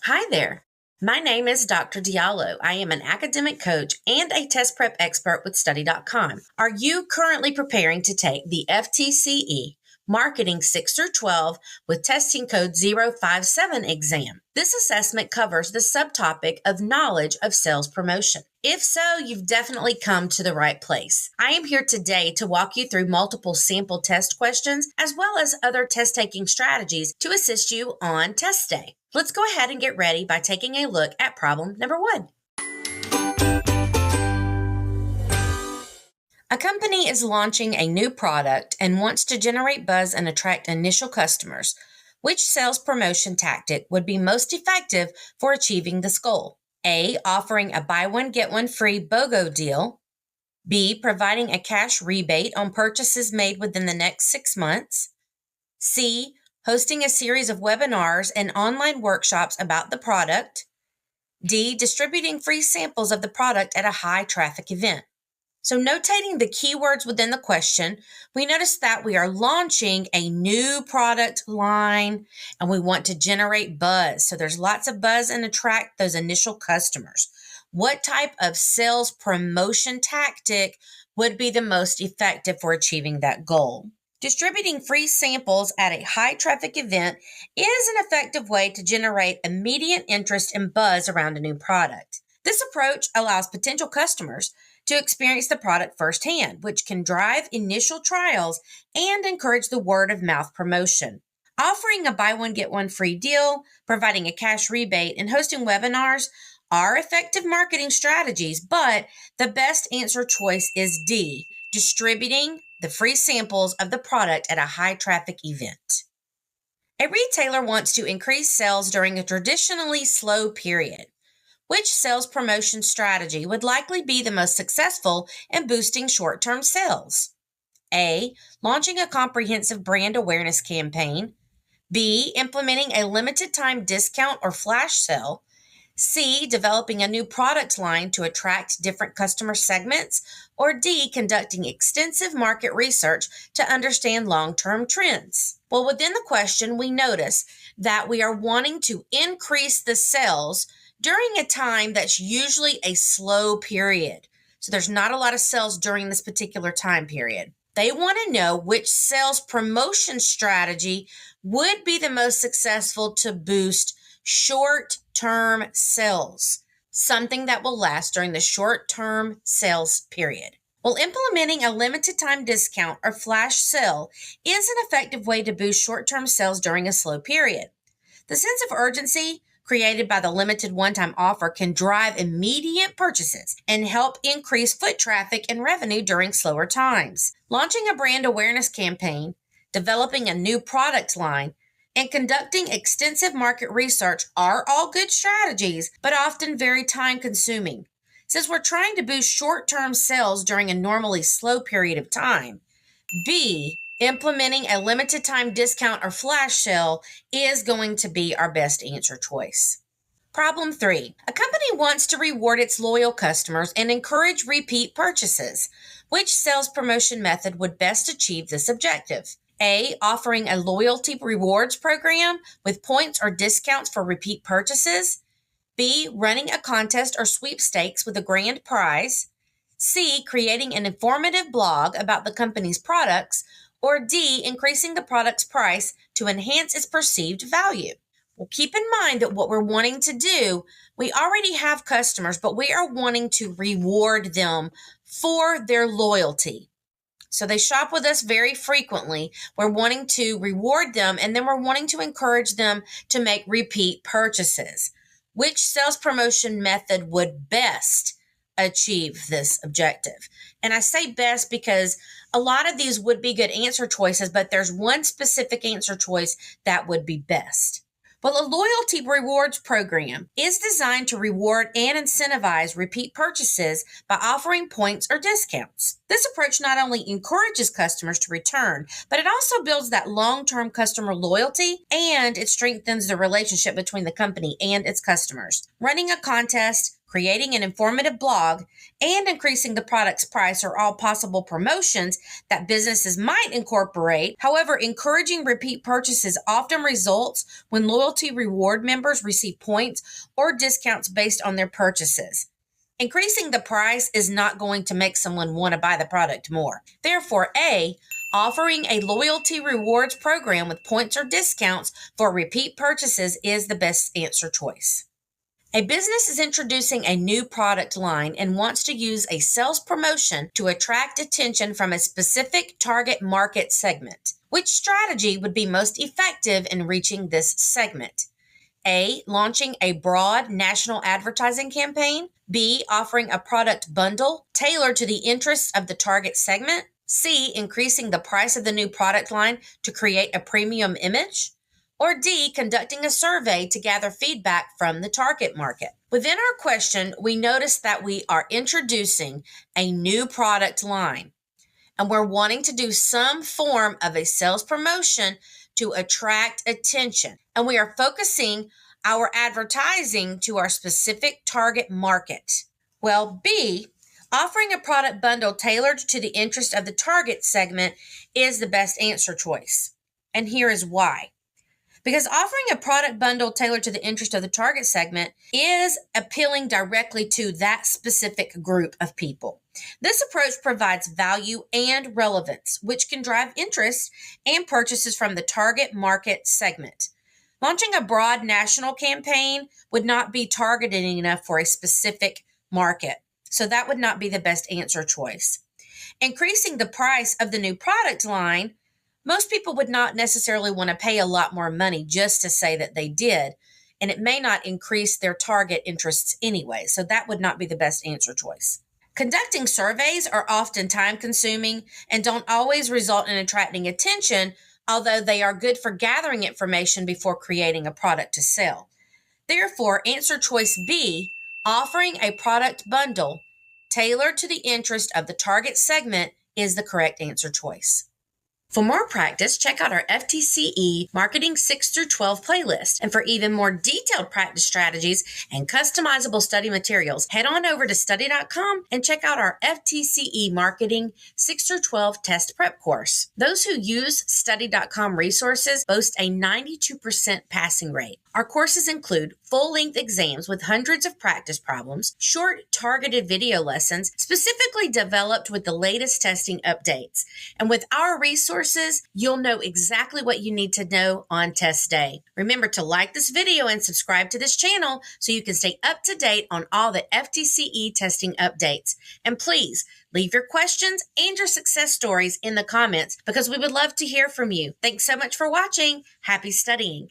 Hi there. My name is Dr. Diallo. I am an academic coach and a test prep expert with Study.com. Are you currently preparing to take the FTCE Marketing 6 through 12 with testing code 057 exam? This assessment covers the subtopic of knowledge of sales promotion. If so, you've definitely come to the right place. I am here today to walk you through multiple sample test questions as well as other test taking strategies to assist you on test day. Let's go ahead and get ready by taking a look at problem number 1. A company is launching a new product and wants to generate buzz and attract initial customers. Which sales promotion tactic would be most effective for achieving this goal? A. Offering a buy one, get one free BOGO deal. B. Providing a cash rebate on purchases made within the next 6 months. C. Hosting a series of webinars and online workshops about the product. D. Distributing free samples of the product at a high traffic event. So notating the keywords within the question, we notice that we are launching a new product line and we want to generate buzz. So there's lots of buzz and attract those initial customers. What type of sales promotion tactic would be the most effective for achieving that goal? Distributing free samples at a high traffic event is an effective way to generate immediate interest and buzz around a new product. This approach allows potential customers to experience the product firsthand, which can drive initial trials and encourage the word of mouth promotion. Offering a buy one, get one free deal, providing a cash rebate, and hosting webinars are effective marketing strategies, but the best answer choice is D, distributing the free samples of the product at a high traffic event. A retailer wants to increase sales during a traditionally slow period. Which sales promotion strategy would likely be the most successful in boosting short-term sales? A. Launching a comprehensive brand awareness campaign. B. Implementing a limited time discount or flash sale. C. Developing a new product line to attract different customer segments. Or D. Conducting extensive market research to understand long-term trends. Well, within the question, we notice that we are wanting to increase the sales during a time that's usually a slow period. So there's not a lot of sales during this particular time period. They want to know which sales promotion strategy would be the most successful to boost short-term sales, something that will last during the short-term sales period. Well, implementing a limited time discount or flash sale is an effective way to boost short-term sales during a slow period. The sense of urgency created by the limited one-time offer can drive immediate purchases and help increase foot traffic and revenue during slower times. Launching a brand awareness campaign, developing a new product line, and conducting extensive market research are all good strategies, but often very time-consuming. Since we're trying to boost short-term sales during a normally slow period of time, B, implementing a limited time discount or flash sale is going to be our best answer choice. Problem 3. A company wants to reward its loyal customers and encourage repeat purchases. Which sales promotion method would best achieve this objective? A, offering a loyalty rewards program with points or discounts for repeat purchases. B, running a contest or sweepstakes with a grand prize. C, creating an informative blog about the company's products. Or D, increasing the product's price to enhance its perceived value. Well, keep in mind that what we're wanting to do, we already have customers, but we are wanting to reward them for their loyalty. So they shop with us very frequently. We're wanting to reward them, and then we're wanting to encourage them to make repeat purchases. Which sales promotion method would best achieve this objective? And I say best because a lot of these would be good answer choices, but there's one specific answer choice that would be best. Well, a loyalty rewards program is designed to reward and incentivize repeat purchases by offering points or discounts. This approach not only encourages customers to return, but it also builds that long-term customer loyalty, and it strengthens the relationship between the company and its customers. Running a contest, creating an informative blog, and increasing the product's price are all possible promotions that businesses might incorporate. However, encouraging repeat purchases often results when loyalty reward members receive points or discounts based on their purchases. Increasing the price is not going to make someone want to buy the product more. Therefore, A, offering a loyalty rewards program with points or discounts for repeat purchases is the best answer choice. A business is introducing a new product line and wants to use a sales promotion to attract attention from a specific target market segment. Which strategy would be most effective in reaching this segment? A, launching a broad national advertising campaign. B, offering a product bundle tailored to the interests of the target segment. C, increasing the price of the new product line to create a premium image. Or D, conducting a survey to gather feedback from the target market. Within our question, we notice that we are introducing a new product line, and we're wanting to do some form of a sales promotion to attract attention. And we are focusing our advertising to our specific target market. Well, B, offering a product bundle tailored to the interest of the target segment is the best answer choice. And here is why. Because offering a product bundle tailored to the interest of the target segment is appealing directly to that specific group of people. This approach provides value and relevance, which can drive interest and purchases from the target market segment. Launching a broad national campaign would not be targeted enough for a specific market, so that would not be the best answer choice. Increasing the price of the new product line, most people would not necessarily want to pay a lot more money just to say that they did, and it may not increase their target interests anyway, so that would not be the best answer choice. Conducting surveys are often time-consuming and don't always result in attracting attention, although they are good for gathering information before creating a product to sell. Therefore, answer choice B, offering a product bundle tailored to the interest of the target segment, is the correct answer choice. For more practice, check out our FTCE Marketing 6 through 12 playlist. And for even more detailed practice strategies and customizable study materials, head on over to study.com and check out our FTCE Marketing 6 through 12 test prep course. Those who use study.com resources boast a 92% passing rate. Our courses include full-length exams with hundreds of practice problems, short targeted video lessons specifically developed with the latest testing updates. And with our resources, you'll know exactly what you need to know on test day. Remember to like this video and subscribe to this channel so you can stay up to date on all the FTCE testing updates. And please, leave your questions and your success stories in the comments because we would love to hear from you. Thanks so much for watching. Happy studying.